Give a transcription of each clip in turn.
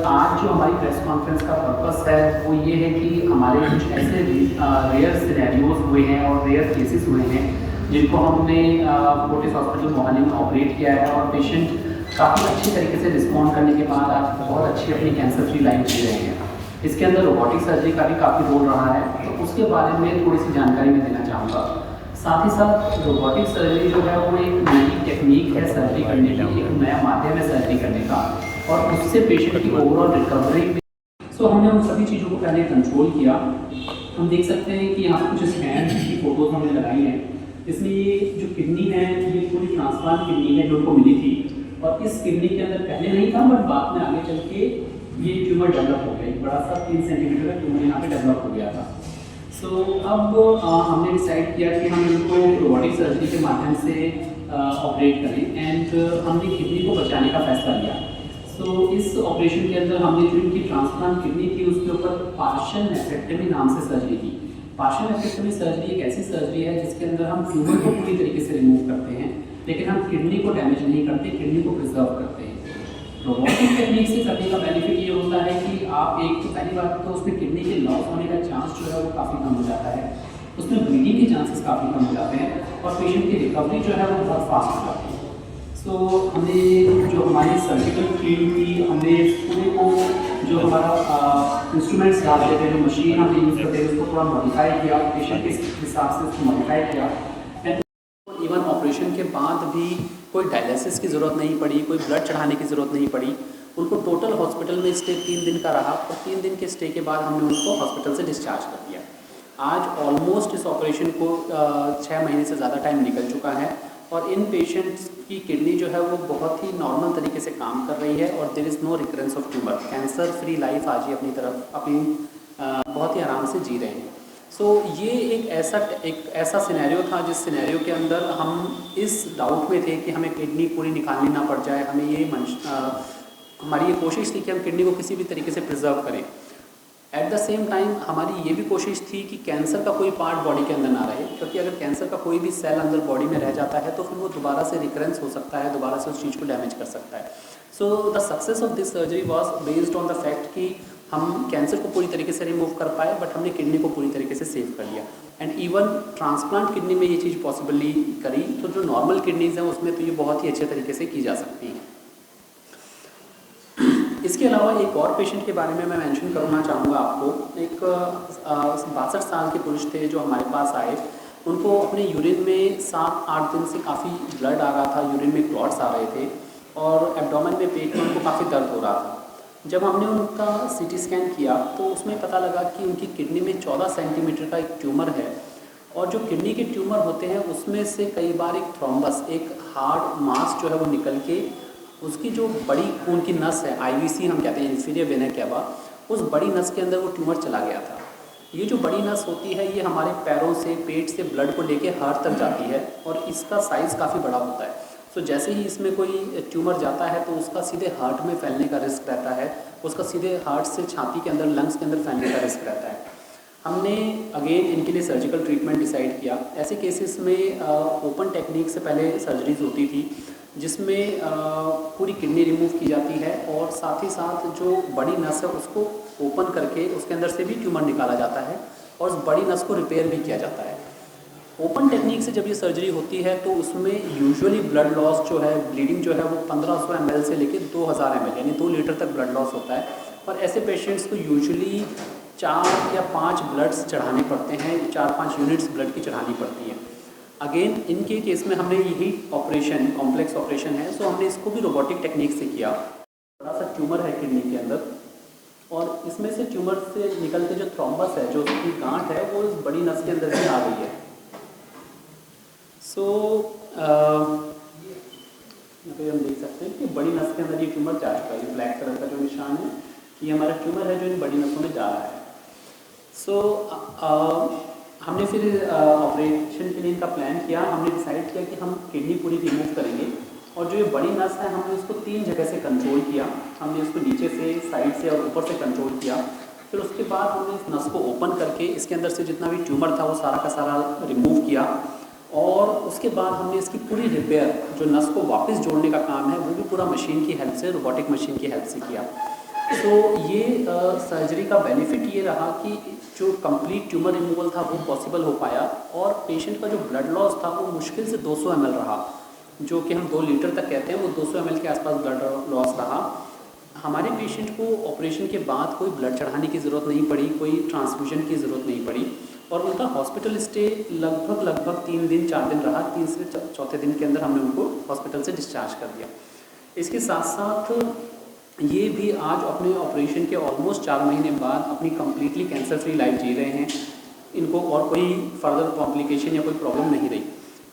आज जो हमारी प्रेस कॉन्फ्रेंस का पर्पस है वो ये है कि हमारे कुछ ऐसे रेयर सिनेरियोज हुए हैं और रेयर केसेस हुए हैं जिनको हमने फोर्टिस हॉस्पिटल मोहाली में ऑपरेट किया है और पेशेंट काफ़ी अच्छी तरीके से रिस्पॉन्ड करने के बाद आज बहुत अच्छी अपनी कैंसर फ्री लाइफ जी रहे हैं। इसके अंदर रोबोटिक सर्जरी का भी काफ़ी रोल रहा है, तो उसके बारे में थोड़ी सी जानकारी मैं देना चाहूँगा। साथ ही साथ रोबोटिक सर्जरी जो है वो एक नई टेक्निक है सर्जरी करने की, एक नया माध्यम है सर्जरी करने का और उससे पेशेंट की ओवरऑल रिकवरी में हमने उन सभी चीज़ों को पहले कंट्रोल किया। हम देख सकते हैं कि यहाँ कुछ स्कैन की फ़ोटोज़ हमने लगाई हैं। इसमें ये जो किडनी है ये पूरी ट्रांसप्लांट किडनी है जो उनको मिली थी और इस किडनी के अंदर पहले नहीं था बट बाद में आगे चल के ये ट्यूमर डेवलप हो गया, एक बड़ा सा 3 सेंटीमीटर का ट्यूमर यहाँ पे डेवलप हो गया था। अब हमने डिसाइड किया कि हम इनको रोबोटिक सर्जरी के माध्यम से ऑपरेट करें एंड हमने किडनी को बचाने का फैसला लिया। इस ऑपरेशन के अंदर हमने जो इनकी ट्रांसप्लांट किडनी थी उसके ऊपर पार्शियल नेफ्रेक्टमी नाम से सर्जरी की। पार्शियल नेफ्रेक्टमी सर्जरी एक ऐसी सर्जरी है जिसके अंदर हम ट्यूमर को पूरी तरीके से रिमूव करते हैं लेकिन हम किडनी को डैमेज नहीं करते, किडनी को प्रिजर्व करते हैं। रोबोटिक टेक्निक से करने का बेनिफिट ये होता है कि आप एक तो पहली बात तो उसमें किडनी के लॉस होने का चांस जो है वो काफ़ी कम हो जाता है, उसमें ब्लीडिंग के चांसेस काफ़ी कम हो जाते हैं और पेशेंट की रिकवरी जो है वो बहुत फास्ट हो जाती है। हमने जो हमारी सर्जिकल टीम थी हमने पूरे को जो हमारा इंस्ट्रूमेंट्स डालते थे, जो मशीन हमने यूज़ करते थे उसको थोड़ा मॉडिफाई किया, पेशेंट के हिसाब से उसको मॉडिफाई किया। इवन ऑपरेशन के बाद भी कोई डायलिसिस की ज़रूरत नहीं पड़ी, कोई ब्लड चढ़ाने की ज़रूरत नहीं पड़ी। उनको टोटल हॉस्पिटल में स्टे 3 दिन का रहा और 3 दिन के स्टे के बाद हमने उनको हॉस्पिटल से डिस्चार्ज कर दिया। आज ऑलमोस्ट इस ऑपरेशन को 6 महीने से ज़्यादा टाइम निकल चुका है और इन पेशेंट्स की किडनी जो है वो बहुत ही नॉर्मल तरीके से काम कर रही है और there is no recurrence of tumour. Cancer free life आज ही अपनी बहुत ही आराम से जी रहे हैं। ये एक ऐसा सिनेरियो था जिस सिनेरियो के अंदर हम इस डाउट में थे कि हमें किडनी पूरी निकालनी ना पड़ जाए। हमारी ये कोशिश थी कि हम किडनी को किसी भी तरीके से प्रिजर्व करें। एट द सेम टाइम हमारी ये भी कोशिश थी कि कैंसर का कोई पार्ट बॉडी के अंदर ना रहे, क्योंकि अगर कैंसर का कोई भी सेल अंदर बॉडी में रह जाता है तो फिर वो दोबारा से रिकरेंस हो सकता है, दोबारा से उस चीज़ को डैमेज कर सकता है। The success of this surgery was based on the fact कि हम कैंसर को पूरी तरीके से रिमूव कर पाए बट हमने किडनी को पूरी तरीके से सेव कर लिया। एंड इवन ट्रांसप्लांट किडनी में ये चीज़ पॉसिबली करी तो जो नॉर्मल किडनीज़ हैं उसमें तो ये बहुत ही अच्छे तरीके से की जा सकती है। इसके अलावा एक और पेशेंट के बारे में मैं मेंशन करना चाहूँगा आपको। एक 62 साल के पुरुष थे जो हमारे पास आए। उनको अपने यूरिन में 7-8 दिन से काफ़ी ब्लड आ रहा था, यूरिन में क्लॉट्स आ रहे थे और एब्डोमेन में, पेट में उनको काफ़ी दर्द हो रहा था। जब हमने उनका सीटी स्कैन किया तो उसमें पता लगा कि उनकी किडनी में 14 सेंटीमीटर का एक ट्यूमर है और जो किडनी के ट्यूमर होते हैं उसमें से कई बार एक थ्रोम्बस, एक हार्ड मास जो है वो निकल के उसकी जो बड़ी खून की नस है, आईवीसी हम कहते हैं, इंफीरियर वेना कैवा, उस बड़ी नस के अंदर वो ट्यूमर चला गया था। ये जो बड़ी नस होती है ये हमारे पैरों से, पेट से ब्लड को लेके हार्ट तक जाती है और इसका साइज़ काफ़ी बड़ा होता है। जैसे ही इसमें कोई ट्यूमर जाता है तो उसका सीधे हार्ट में फैलने का रिस्क रहता है, उसका सीधे हार्ट से छाती के अंदर, लंग्स के अंदर फैलने का रिस्क रहता है। हमने अगेन इनके लिए सर्जिकल ट्रीटमेंट डिसाइड किया। ऐसे केसेस में ओपन टेक्निक से पहले सर्जरीज होती थी जिसमें पूरी किडनी रिमूव की जाती है और साथ ही साथ जो बड़ी नस है उसको ओपन करके उसके अंदर से भी ट्यूमर निकाला जाता है और उस बड़ी नस को रिपेयर भी किया जाता है। ओपन टेक्निक से जब ये सर्जरी होती है तो उसमें यूजुअली ब्लड लॉस जो है, ब्लीडिंग जो है वो 1500 ml से लेकर 2000 ml यानी 2 लीटर तक ब्लड लॉस होता है और ऐसे पेशेंट्स को यूजुअली 4 या 5 ब्लड्स चढ़ाने पड़ते हैं, 4-5 यूनिट्स ब्लड की चढ़ानी पड़ती है। अगेन इनके केस में हमने यही ऑपरेशन, कॉम्प्लेक्स ऑपरेशन है, हमने इसको भी रोबोटिक टेक्निक से किया। बड़ा सा ट्यूमर है किडनी के अंदर और इसमें से ट्यूमर से निकलते जो थ्रोम्बस है, जो उसकी गांठ है, वो इस बड़ी नस के अंदर से आ गई है। हम देख सकते हैं कि बड़ी नस के अंदर ये ट्यूमर जा चुका है। ये ब्लैक कलर का जो निशान है ये हमारा ट्यूमर है जो इन बड़ी नसों में जा रहा है। हमने फिर ऑपरेशन के लिए इनका प्लान किया। हमने डिसाइड किया कि हम किडनी पूरी रिमूव करेंगे और जो ये बड़ी नस है हमने उसको 3 जगह से कंट्रोल किया। हमने उसको नीचे से, साइड से और ऊपर से कंट्रोल किया। फिर उसके बाद हमने इस नस को ओपन करके इसके अंदर से जितना भी ट्यूमर था वो सारा का सारा रिमूव किया और उसके बाद हमने इसकी पूरी रिपेयर, जो नस को वापस जोड़ने का काम है, वो भी पूरा मशीन की हेल्प से, रोबोटिक मशीन की हेल्प से किया। सो ये सर्जरी का बेनिफिट ये रहा कि जो कंप्लीट ट्यूमर रिमूवल था वो पॉसिबल हो पाया, और पेशेंट का जो ब्लड लॉस था वो मुश्किल से 200 ml रहा, जो कि हम 2 लीटर तक कहते हैं, वो 200 ml के आसपास ब्लड लॉस रहा। हमारे पेशेंट को ऑपरेशन के बाद कोई ब्लड चढ़ाने की ज़रूरत नहीं पड़ी, कोई ट्रांसफ्यूजन की ज़रूरत नहीं पड़ी, और उनका हॉस्पिटल स्टे लगभग 3 दिन 4 दिन रहा। 3 से चौथे दिन के अंदर हमने उनको हॉस्पिटल से डिस्चार्ज कर दिया। इसके साथ साथ ये भी आज अपने ऑपरेशन के ऑलमोस्ट 4 महीने बाद अपनी कम्प्लीटली कैंसर फ्री लाइफ जी रहे हैं। इनको और कोई फर्दर कॉम्प्लिकेशन या कोई प्रॉब्लम नहीं रही।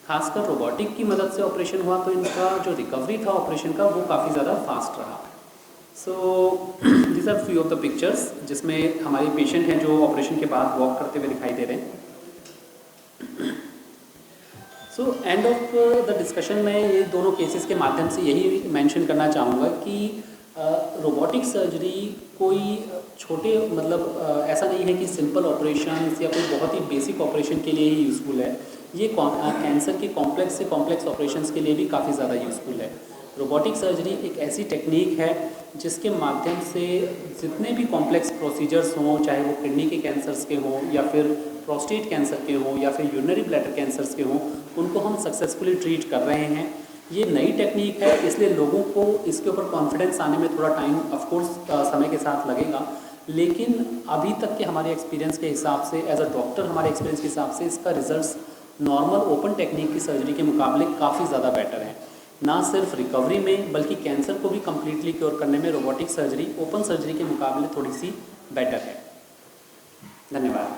खासकर रोबोटिक की मदद से ऑपरेशन हुआ तो इनका जो रिकवरी था ऑपरेशन का वो काफ़ी ज़्यादा फास्ट रहा। So this are few of the pictures जिसमें हमारे पेशेंट हैं जो ऑपरेशन के बाद वॉक करते हुए दिखाई दे रहे हैं। So end of the discussion में ये दोनों केसेस के माध्यम से यही मेंशन करना चाहूँगा कि रोबोटिक सर्जरी कोई छोटे ऐसा नहीं है कि सिंपल ऑपरेशन या कोई बहुत ही बेसिक ऑपरेशन के लिए ही यूज़फुल है। ये कैंसर के कॉम्प्लेक्स से कॉम्प्लेक्स ऑपरेशंस के लिए भी काफ़ी ज़्यादा यूज़फुल है। रोबोटिक सर्जरी एक ऐसी टेक्निक है जिसके माध्यम से जितने भी कॉम्प्लेक्स प्रोसीजर्स हों, चाहे वो किडनी के कैंसर्स के हों या फिर प्रोस्टेट कैंसर के हों या फिर यूरिनरी ब्लैडर कैंसर्स के हों, उनको हम सक्सेसफुली ट्रीट कर रहे हैं। ये नई टेक्निक है, इसलिए लोगों को इसके ऊपर कॉन्फिडेंस आने में थोड़ा टाइम ऑफकोर्स समय के साथ लगेगा, लेकिन अभी तक के हमारे एक्सपीरियंस के हिसाब से, एज अ डॉक्टर हमारे एक्सपीरियंस के हिसाब से इसका रिजल्ट्स नॉर्मल ओपन टेक्निक की सर्जरी के मुकाबले काफ़ी ज़्यादा बेटर है। ना सिर्फ रिकवरी में बल्कि कैंसर को भी कम्प्लीटली क्योर करने में रोबोटिक सर्जरी ओपन सर्जरी के मुकाबले थोड़ी सी बेटर है। धन्यवाद।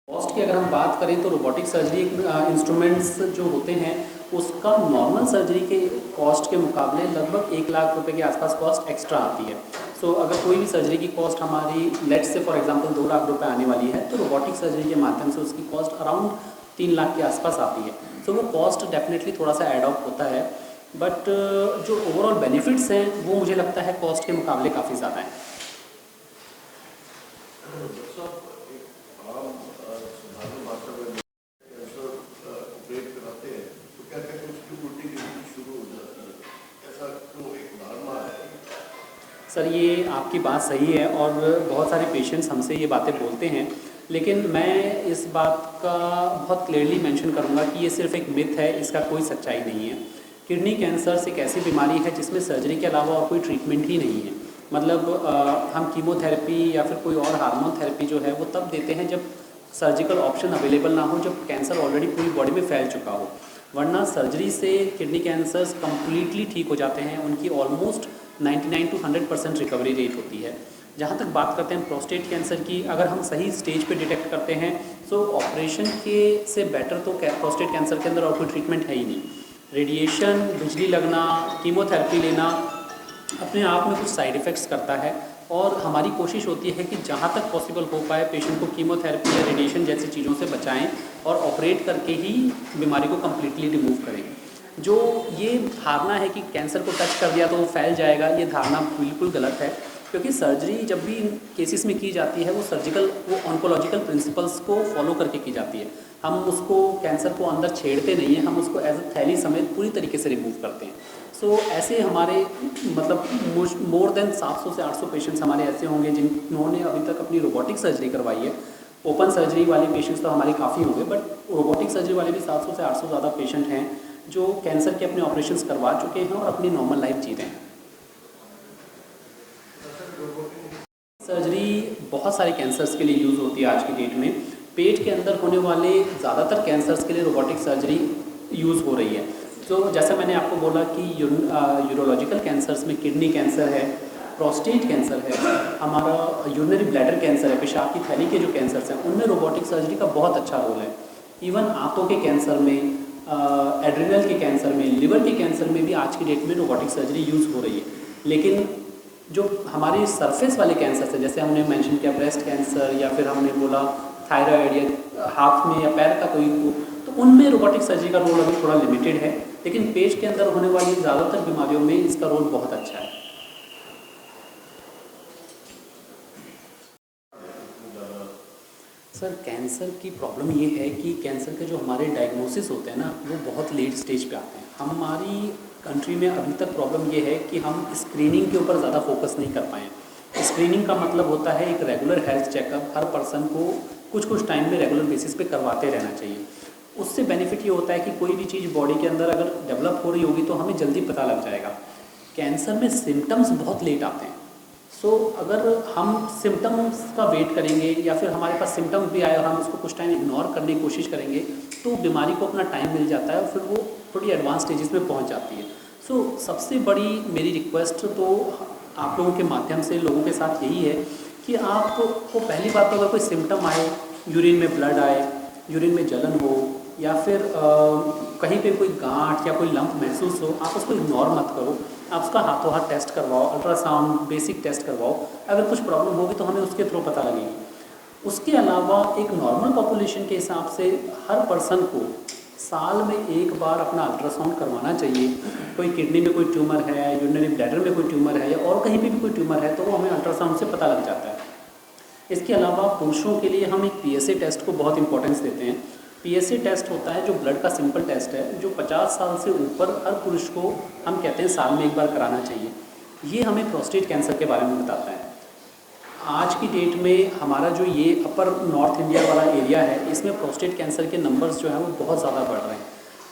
कॉस्ट की अगर हम बात करें तो रोबोटिक सर्जरी इंस्ट्रूमेंट्स जो होते हैं उसका नॉर्मल सर्जरी के कॉस्ट के मुकाबले लगभग 1 लाख रुपए के आसपास कॉस्ट एक्स्ट्रा आती है। सो अगर कोई भी सर्जरी की कॉस्ट हमारी let's say for example 2 lakh रुपए आने वाली है तो रोबोटिक सर्जरी के माध्यम से उसकी कॉस्ट अराउंड 3 लाख के आसपास आती है। सो वो कॉस्ट डेफिनेटली थोड़ा सा एड ऑफ होता है, बट जो ओवरऑल बेनिफिट्स हैं वो मुझे लगता है कॉस्ट के मुकाबले काफ़ी ज़्यादा है। सर ये आपकी बात सही है और बहुत सारे पेशेंट्स हमसे ये बातें बोलते हैं, लेकिन मैं इस बात का बहुत क्लियरली मेंशन करूंगा कि ये सिर्फ एक मिथ है, इसका कोई सच्चाई नहीं है। किडनी कैंसर एक ऐसी बीमारी है जिसमें सर्जरी के अलावा और कोई ट्रीटमेंट ही नहीं है। हम कीमोथेरेपी या फिर कोई और हार्मोन थेरेपी जो है वो तब देते हैं जब सर्जिकल ऑप्शन अवेलेबल ना हो, जब कैंसर ऑलरेडी पूरी बॉडी में फैल चुका हो, वरना सर्जरी से किडनी कैंसर्स कम्प्लीटली ठीक हो जाते हैं। उनकी ऑलमोस्ट 99 to 100% रिकवरी रेट होती है। जहाँ तक बात करते हैं प्रोस्टेट कैंसर की, अगर हम सही स्टेज पे डिटेक्ट करते हैं तो ऑपरेशन के से बेटर तो प्रोस्टेट कैंसर के अंदर और कोई ट्रीटमेंट है ही नहीं। रेडिएशन, बिजली लगना, कीमोथेरेपी लेना अपने आप में कुछ साइड इफ़ेक्ट्स करता है, और हमारी कोशिश होती है कि जहाँ तक पॉसिबल हो पाए पेशेंट को कीमोथेरेपी या रेडिएशन जैसी चीज़ों से बचाएं और ऑपरेट करके ही बीमारी को कम्प्लीटली रिमूव करें। जो ये धारणा है कि कैंसर को टच कर दिया तो वो फैल जाएगा, ये धारणा बिल्कुल गलत है, क्योंकि सर्जरी जब भी इन केसेस में की जाती है वो ऑन्कोलॉजिकल प्रिंसिपल्स को फॉलो करके की जाती है। हम उसको कैंसर को अंदर छेड़ते नहीं हैं, हम उसको एज अ थैली समेत पूरी तरीके से रिमूव करते हैं। सो ऐसे हमारे मोर देन 700 से 800 पेशेंट्स हमारे ऐसे होंगे जिन्होंने अभी तक अपनी रोबोटिक सर्जरी करवाई है। ओपन सर्जरी वाले पेशेंट्स तो हमारे काफ़ी होंगे, बट रोबोटिक सर्जरी वाले भी 700 से 800 ज़्यादा पेशेंट हैं जो कैंसर के अपने ऑपरेशंस करवा चुके हैं और अपनी नॉर्मल लाइफ जी रहे हैं। सर्जरी बहुत सारे कैंसर्स के लिए यूज़ होती है आज की डेट में। पेट के अंदर होने वाले ज़्यादातर कैंसर्स के लिए रोबोटिक सर्जरी यूज़ हो रही है। तो जैसा मैंने आपको बोला कि यूरोलॉजिकल कैंसर्स में किडनी कैंसर है, प्रोस्टेट कैंसर है, हमारा यूरिनरी ब्लैडर कैंसर है, पेशाब की थैली के जो कैंसर्स हैं उनमें रोबोटिक सर्जरी का बहुत अच्छा रोल है। इवन आंतों के कैंसर में, एड्रिनल के कैंसर में, लिवर के कैंसर में भी आज की डेट में रोबोटिक सर्जरी यूज़ हो रही है। लेकिन जो हमारे सरफेस वाले कैंसर है, जैसे हमने मेंशन किया ब्रेस्ट कैंसर या फिर हमने बोला थायराइड या हाथ में या पैर का कोई, तो उनमें रोबोटिक सर्जरी का रोल अभी थोड़ा लिमिटेड है, लेकिन पेट के अंदर होने वाली ज़्यादातर बीमारियों में इसका रोल बहुत अच्छा है। सर कैंसर की प्रॉब्लम ये है कि कैंसर के जो हमारे डायग्नोसिस होते हैं ना वो बहुत लेट स्टेज पे आते हैं। हमारी कंट्री में अभी तक प्रॉब्लम ये है कि हम स्क्रीनिंग के ऊपर ज़्यादा फोकस नहीं कर पाए। स्क्रीनिंग का मतलब होता है एक रेगुलर हेल्थ चेकअप हर पर्सन को कुछ टाइम में रेगुलर बेसिस पे करवाते रहना चाहिए। उससे बेनिफिट ये होता है कि कोई भी चीज़ बॉडी के अंदर अगर डेवलप हो रही होगी तो हमें जल्दी पता लग जाएगा। कैंसर में सिम्टम्स बहुत लेट आते हैं। सो अगर हम सिम्टम्स का वेट करेंगे या फिर हमारे पास सिम्टम्स भी आए और हम उसको कुछ टाइम इग्नोर करने की कोशिश करेंगे तो बीमारी को अपना टाइम मिल जाता है और फिर वो थोड़ी एडवांस स्टेजेस में पहुंच जाती है। सो सबसे बड़ी मेरी रिक्वेस्ट तो आप लोगों के माध्यम से लोगों के साथ यही है कि आपको पहली बात तो अगर कोई सिम्टम आए, यूरिन में ब्लड आए, यूरिन में जलन हो या फिर कहीं पे कोई गांठ या कोई लंप महसूस हो, आप उसको इग्नोर मत करो। आप उसका हाथों हाथ टेस्ट करवाओ, अल्ट्रासाउंड बेसिक टेस्ट करवाओ। अगर कुछ प्रॉब्लम होगी तो हमें उसके थ्रू पता लगेगी। उसके अलावा एक नॉर्मल पॉपुलेशन के हिसाब से हर पर्सन को साल में एक बार अपना अल्ट्रासाउंड करवाना चाहिए। कोई किडनी में कोई ट्यूमर है, यूरिनरी ब्लैडर में कोई ट्यूमर है या और कहीं भी कोई ट्यूमर है तो वो हमें अल्ट्रासाउंड से पता लग जाता है। इसके अलावा पुरुषों के लिए हम एक PSA टेस्ट को बहुत इंपॉर्टेंस देते हैं। PSA टेस्ट होता है जो ब्लड का सिंपल टेस्ट है, जो 50 साल से ऊपर हर पुरुष को हम कहते हैं साल में एक बार कराना चाहिए। ये हमें प्रोस्टेट कैंसर के बारे में बताता है। आज की डेट में हमारा जो ये अपर नॉर्थ इंडिया वाला एरिया है, इसमें प्रोस्टेट कैंसर के नंबर्स जो हैं वो बहुत ज़्यादा बढ़ रहे हैं।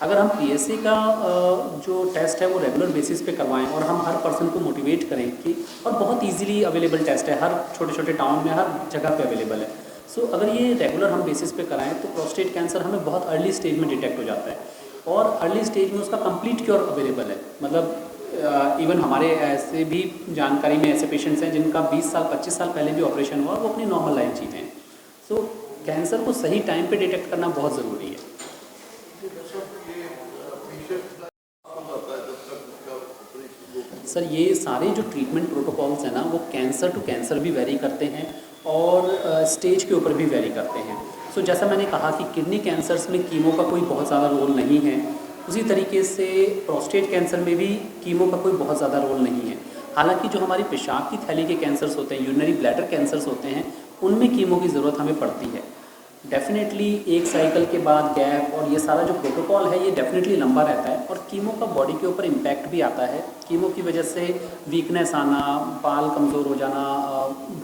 अगर हम PSA का जो टेस्ट है वो रेगुलर बेसिस पे करवाएं और हम हर पर्सन को मोटिवेट करें कि, और बहुत इजीली अवेलेबल टेस्ट है, हर छोटे छोटे टाउन में हर जगह पे अवेलेबल है। सो अगर ये रेगुलर हम बेसिस पे कराएं तो प्रोस्टेट कैंसर हमें बहुत अर्ली स्टेज में डिटेक्ट हो जाता है और अर्ली स्टेज में उसका कंप्लीट क्योर अवेलेबल है। मतलब इवन हमारे ऐसे भी जानकारी में ऐसे पेशेंट्स हैं जिनका 20 साल 25 साल पहले भी ऑपरेशन हुआ, वो अपनी नॉर्मल लाइफ जीते हैं। सो कैंसर को सही टाइम पे डिटेक्ट करना बहुत ज़रूरी है। सर ये सारे जो ट्रीटमेंट प्रोटोकॉल्स हैं ना वो कैंसर टू कैंसर भी वेरी करते हैं और स्टेज के ऊपर भी वेरी करते हैं। सो जैसा मैंने कहा कि किडनी कैंसर्स में कीमो का कोई बहुत ज़्यादा रोल नहीं है, उसी तरीके से प्रोस्टेट कैंसर में भी कीमो का कोई बहुत ज़्यादा रोल नहीं है। हालांकि जो हमारी पेशाब की थैली के कैंसर्स होते हैं, यूरिनरी ब्लैडर कैंसर्स होते हैं, उनमें कीमो की ज़रूरत हमें पड़ती है। डेफिनेटली एक साइकिल के बाद गैप और ये सारा जो प्रोटोकॉल है ये डेफिनेटली लंबा रहता है और कीमो का बॉडी के ऊपर इम्पैक्ट भी आता है। कीमो की वजह से वीकनेस आना, बाल कमज़ोर हो जाना,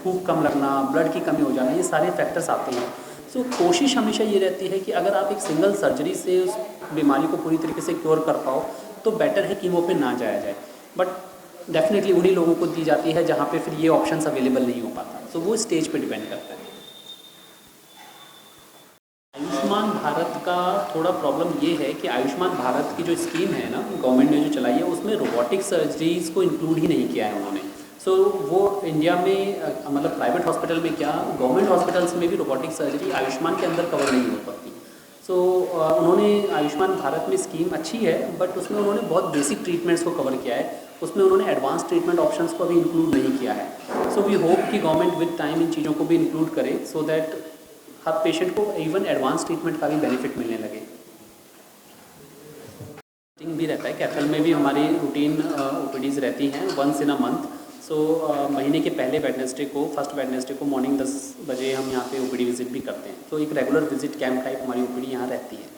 भूख कम लगना, ब्लड की कमी हो जाना, ये सारे फैक्टर्स आते हैं। सो कोशिश हमेशा ये रहती है कि अगर आप एक सिंगल सर्जरी से उस बीमारी को पूरी तरीके से क्योर कर पाओ तो बेटर है कीमो पे ना जाया जाए। बट डेफिनेटली उन्हीं लोगों को दी जाती है जहाँ पे फिर ये ऑप्शंस अवेलेबल नहीं हो पाता। सो वो स्टेज पे डिपेंड करता है। आयुष्मान भारत का थोड़ा प्रॉब्लम ये है कि आयुष्मान भारत की जो स्कीम है ना गवर्नमेंट ने जो चलाई है उसमें रोबोटिक सर्जरीज को इंक्लूड ही नहीं किया है उन्होंने। सो वो इंडिया में मतलब प्राइवेट हॉस्पिटल में क्या, गवर्नमेंट हॉस्पिटल्स में भी रोबोटिक सर्जरी आयुष्मान के अंदर कवर नहीं हो पाती। सो उन्होंने आयुष्मान भारत में स्कीम अच्छी है बट उसमें उन्होंने बहुत बेसिक ट्रीटमेंट्स को कवर किया है, उसमें उन्होंने एडवांस ट्रीटमेंट ऑप्शंस को अभी इंक्लूड नहीं किया है। सो वी होप कि गवर्नमेंट विद टाइम इन चीज़ों को भी इंक्लूड करे सो दैट हर पेशेंट को इवन एडवांस ट्रीटमेंट का भी बेनिफिट मिलने लगे। भी रहता है कैथल में भी हमारी रूटीन OPDs रहती हैं वंस इन अ मंथ। सो महीने के पहले वेडनेसडे को, फर्स्ट वेडनेसडे को मॉर्निंग 10 बजे हम यहाँ पे OPD विजिट भी करते हैं। तो एक रेगुलर विजिट कैंप टाइप हमारी OPD यहाँ रहती है।